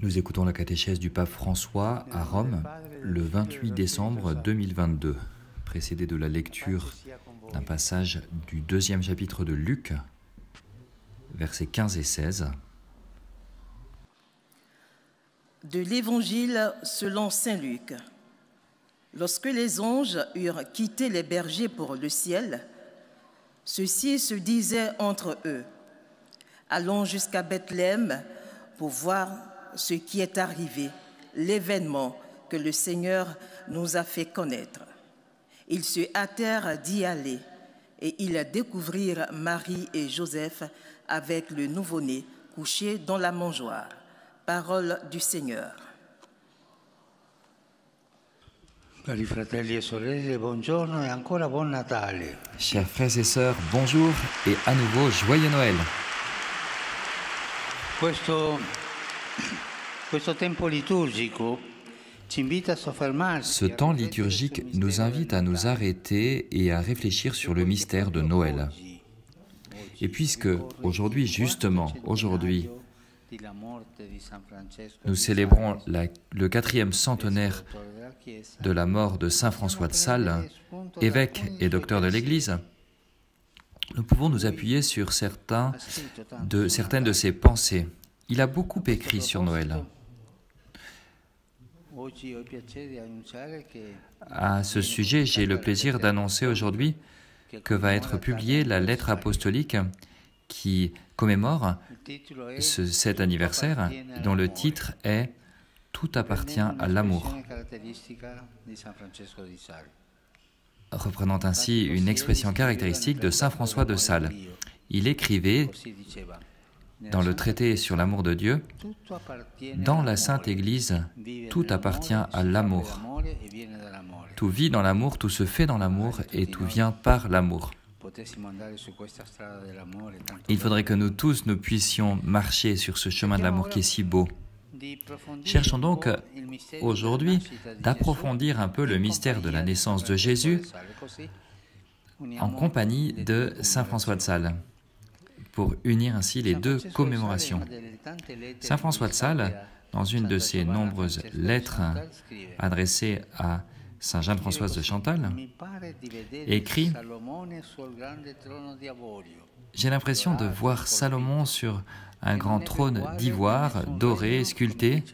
Nous écoutons la catéchèse du pape François à Rome le 28 décembre 2022, précédée de la lecture d'un passage du 2e chapitre de Luc, versets 15 et 16. De l'Évangile selon saint Luc. Lorsque les anges eurent quitté les bergers pour le ciel, ceux-ci se disaient entre eux: « Allons jusqu'à Bethléem pour voir ce qui est arrivé, l'événement que le Seigneur nous a fait connaître. » Ils se hâtèrent d'y aller, et ils découvrirent Marie et Joseph avec le nouveau-né couché dans la mangeoire. Parole du Seigneur. Cari fratelli e sorelle, buongiorno e ancora buon Natale. Chers frères et sœurs, bonjour et à nouveau joyeux Noël. Questo tempo liturgico ci invita a soffermarsi. Ce temps liturgique nous invite à nous arrêter et à réfléchir sur le mystère de Noël. Et puisque aujourd'hui, justement, aujourd'hui, nous célébrons le 4e centenaire de la mort de saint François de Sales, évêque et docteur de l'Église, nous pouvons nous appuyer sur certaines de ses pensées. Il a beaucoup écrit sur Noël. À ce sujet, j'ai le plaisir d'annoncer aujourd'hui que va être publiée la lettre apostolique qui commémore cet anniversaire, dont le titre est « Tout appartient à l'amour », reprenant ainsi une expression caractéristique de saint François de Sales. Il écrivait dans le traité sur l'amour de Dieu: « Dans la Sainte Église, tout appartient à l'amour. Tout vit dans l'amour, tout se fait dans l'amour et tout vient par l'amour. » Il faudrait que nous tous, nous puissions marcher sur ce chemin de l'amour qui est si beau. Cherchons donc aujourd'hui d'approfondir un peu le mystère de la naissance de Jésus en compagnie de saint François de Sales, pour unir ainsi les deux commémorations. Saint François de Sales, dans une de ses nombreuses lettres adressées à Saint Jeanne-Françoise de Chantal, écrit « J'ai l'impression de voir Salomon sur un grand trône d'ivoire, doré, sculpté,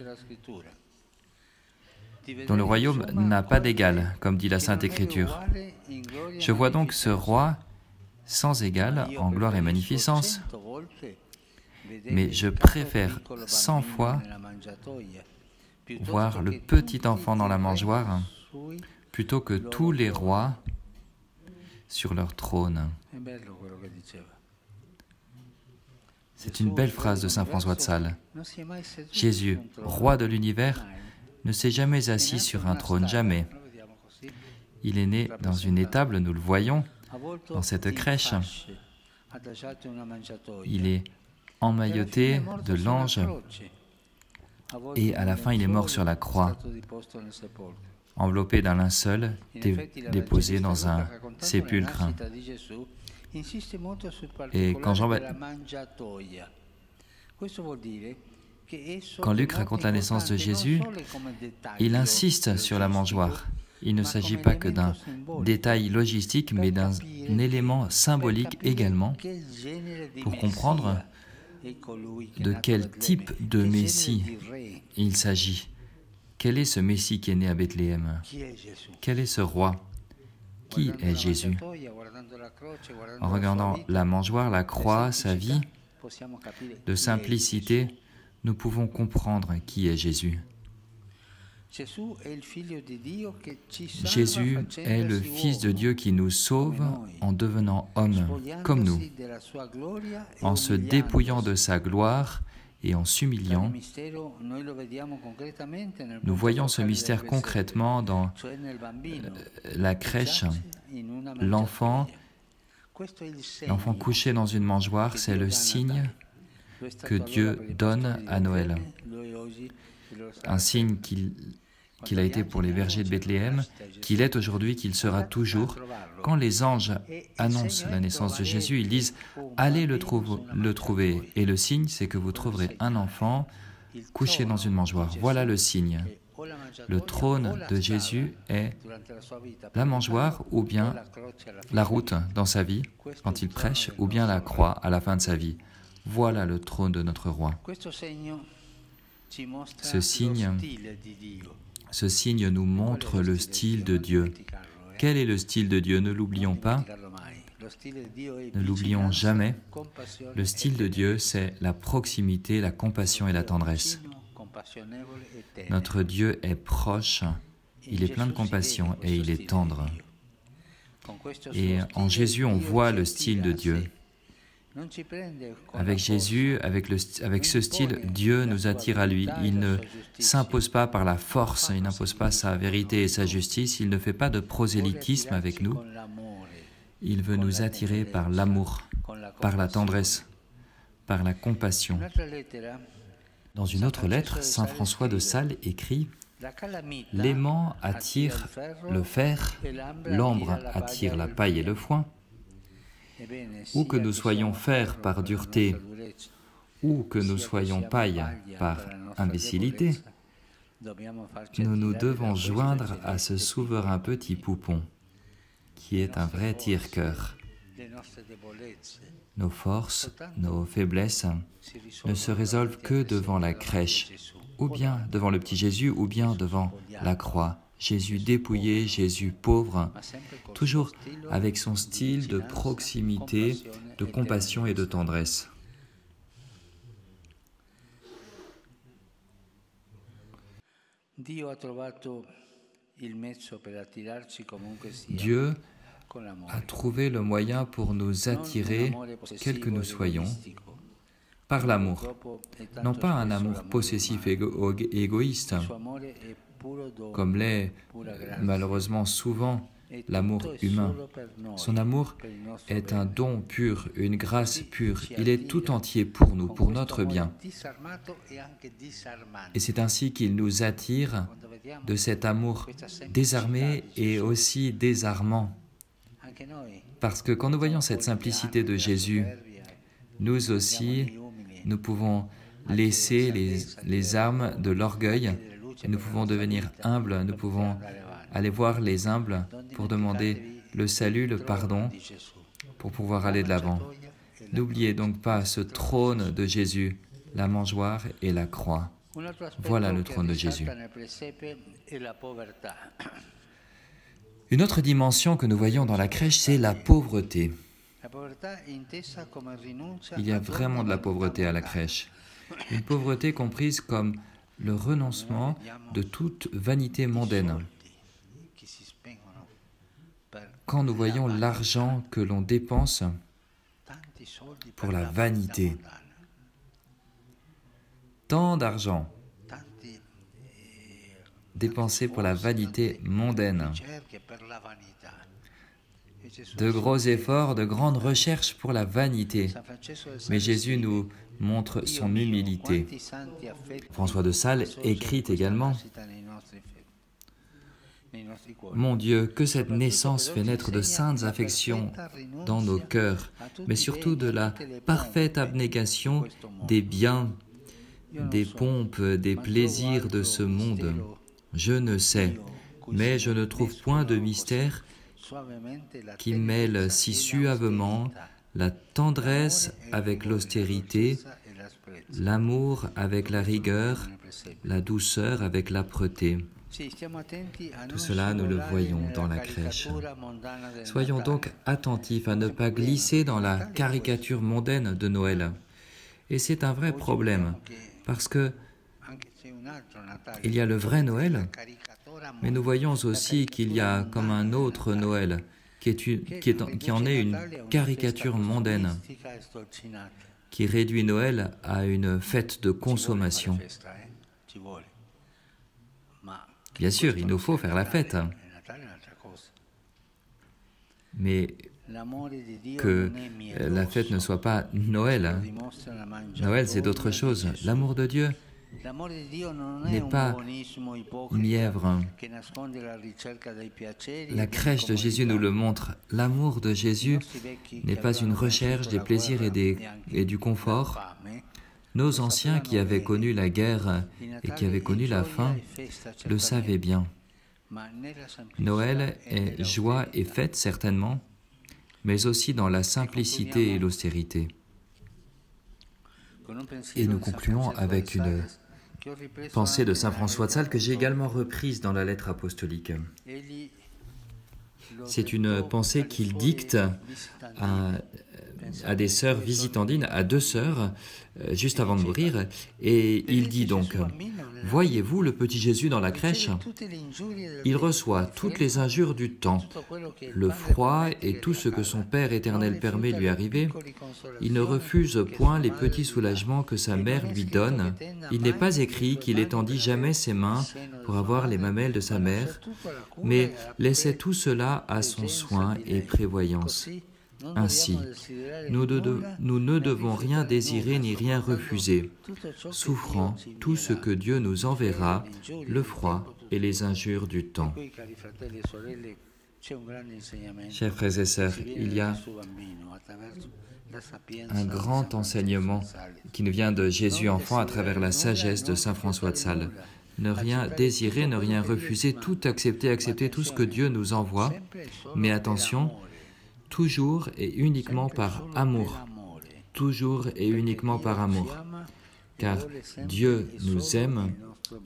dont le royaume n'a pas d'égal, comme dit la Sainte Écriture. Je vois donc ce roi sans égal en gloire et magnificence, mais je préfère 100 fois voir le petit enfant dans la mangeoire plutôt que tous les rois sur leur trône. » C'est une belle phrase de saint François de Sales. Jésus, roi de l'univers, ne s'est jamais assis sur un trône, jamais. Il est né dans une étable, nous le voyons, dans cette crèche. Il est emmailloté de l'ange et à la fin il est mort sur la croix, enveloppé d'un linceul, déposé dans un sépulcre. Et quand Luc raconte la naissance de Jésus, il insiste sur la mangeoire. Il ne s'agit pas que d'un détail logistique, mais d'un élément symbolique également, pour comprendre de quel type de Messie il s'agit. Quel est ce Messie qui est né à Bethléem? Quel est ce roi? Qui est Jésus? En regardant la mangeoire, la croix, sa vie de simplicité, nous pouvons comprendre qui est Jésus. Jésus est le Fils de Dieu qui nous sauve en devenant homme comme nous, en se dépouillant de sa gloire et en s'humiliant. Nous voyons ce mystère concrètement dans la crèche. L'enfant couché dans une mangeoire, c'est le signe que Dieu donne à Noël. Un signe qu'il a été pour les bergers de Bethléem, qu'il est aujourd'hui, qu'il sera toujours. Quand les anges annoncent la naissance de Jésus, ils disent « Allez le trouver ». Et le signe, c'est que vous trouverez un enfant couché dans une mangeoire. Voilà le signe. Le trône de Jésus est la mangeoire ou bien la route dans sa vie, quand il prêche, ou bien la croix à la fin de sa vie. Voilà le trône de notre roi. Ce signe nous montre le style de Dieu. Quel est le style de Dieu? Ne l'oublions pas, ne l'oublions jamais. Le style de Dieu, c'est la proximité, la compassion et la tendresse. Notre Dieu est proche, il est plein de compassion et il est tendre. Et en Jésus, on voit le style de Dieu. Avec Jésus, avec ce style, Dieu nous attire à lui. Il ne s'impose pas par la force, il n'impose pas sa vérité et sa justice, il ne fait pas de prosélytisme avec nous. Il veut nous attirer par l'amour, par la tendresse, par la compassion. Dans une autre lettre, saint François de Sales écrit « L'aimant attire le fer, l'ambre attire la paille et le foin. Ou que nous soyons fer par dureté, ou que nous soyons paille par imbécilité, nous nous devons joindre à ce souverain petit poupon, qui est un vrai tire-cœur. Nos forces, nos faiblesses ne se résolvent que devant la crèche, ou bien devant le petit Jésus, ou bien devant la croix. Jésus dépouillé, Jésus pauvre, toujours avec son style de proximité, de compassion et de tendresse. Dieu a trouvé le moyen pour nous attirer, quels que nous soyons, par l'amour. Non pas un amour possessif et égoïste, comme l'est malheureusement souvent l'amour humain. Son amour est un don pur, une grâce pure. Il est tout entier pour nous, pour notre bien. Et c'est ainsi qu'il nous attire de cet amour désarmé et aussi désarmant. Parce que quand nous voyons cette simplicité de Jésus, nous aussi, nous pouvons laisser les armes de l'orgueil et nous pouvons devenir humbles, nous pouvons aller voir les humbles pour demander le salut, le pardon, pour pouvoir aller de l'avant. N'oubliez donc pas ce trône de Jésus, la mangeoire et la croix. Voilà le trône de Jésus. Une autre dimension que nous voyons dans la crèche, c'est la pauvreté. Il y a vraiment de la pauvreté à la crèche. Une pauvreté comprise comme le renoncement de toute vanité mondaine. Quand nous voyons l'argent que l'on dépense pour la vanité, tant d'argent dépensé pour la vanité mondaine, de gros efforts, de grandes recherches pour la vanité. Mais Jésus nous montre son humilité. François de Sales écrit également « Mon Dieu, que cette naissance fait naître de saintes affections dans nos cœurs, mais surtout de la parfaite abnégation des biens, des pompes, des plaisirs de ce monde. Je ne sais, mais je ne trouve point de mystère qui mêle si suavement la tendresse avec l'austérité, l'amour avec la rigueur, la douceur avec l'âpreté. » Tout cela, nous le voyons dans la crèche. Soyons donc attentifs à ne pas glisser dans la caricature mondaine de Noël. Et c'est un vrai problème, parce que il y a le vrai Noël, mais nous voyons aussi qu'il y a comme un autre Noël, qui en est une caricature mondaine, qui réduit Noël à une fête de consommation. Bien sûr, il nous faut faire la fête, mais que la fête ne soit pas Noël. Noël, c'est d'autre chose. L'amour de Dieu n'est pas mièvre. La crèche de Jésus nous le montre. L'amour de Jésus n'est pas une recherche des plaisirs et du confort. Nos anciens qui avaient connu la guerre et qui avaient connu la faim le savaient bien. Noël est joie et fête certainement, mais aussi dans la simplicité et l'austérité. Et nous concluons avec une pensée de saint François de Sales que j'ai également reprise dans la lettre apostolique. C'est une pensée qu'il dicte à des sœurs visitandines, à 2 sœurs, juste avant de mourir, et il dit donc, « Voyez-vous le petit Jésus dans la crèche ? Il reçoit toutes les injures du temps, le froid et tout ce que son Père éternel permet lui arriver. Il ne refuse point les petits soulagements que sa mère lui donne. Il n'est pas écrit qu'il étendit jamais ses mains pour avoir les mamelles de sa mère, mais laissait tout cela à son soin et prévoyance. Ainsi, nous ne devons rien désirer ni rien refuser, souffrant tout ce que Dieu nous enverra, le froid et les injures du temps. » Chers frères et sœurs, il y a un grand enseignement qui nous vient de Jésus enfant à travers la sagesse de saint François de Sales. Ne rien désirer, ne rien refuser, tout accepter, accepter tout ce que Dieu nous envoie, mais attention, toujours et uniquement par amour. Toujours et uniquement par amour. Car Dieu nous aime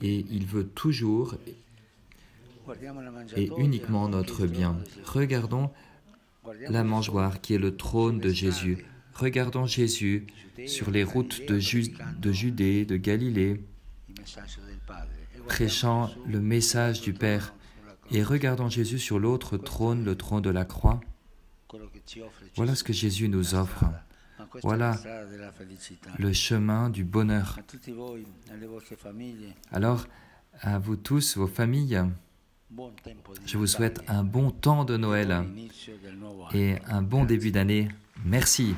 et il veut toujours et uniquement notre bien. Regardons la mangeoire qui est le trône de Jésus. Regardons Jésus sur les routes de Judée, de Galilée, prêchant le message du Père. Et regardons Jésus sur l'autre trône, le trône de la croix. Voilà ce que Jésus nous offre. Voilà le chemin du bonheur. Alors, à vous tous, vos familles, je vous souhaite un bon temps de Noël et un bon début d'année. Merci.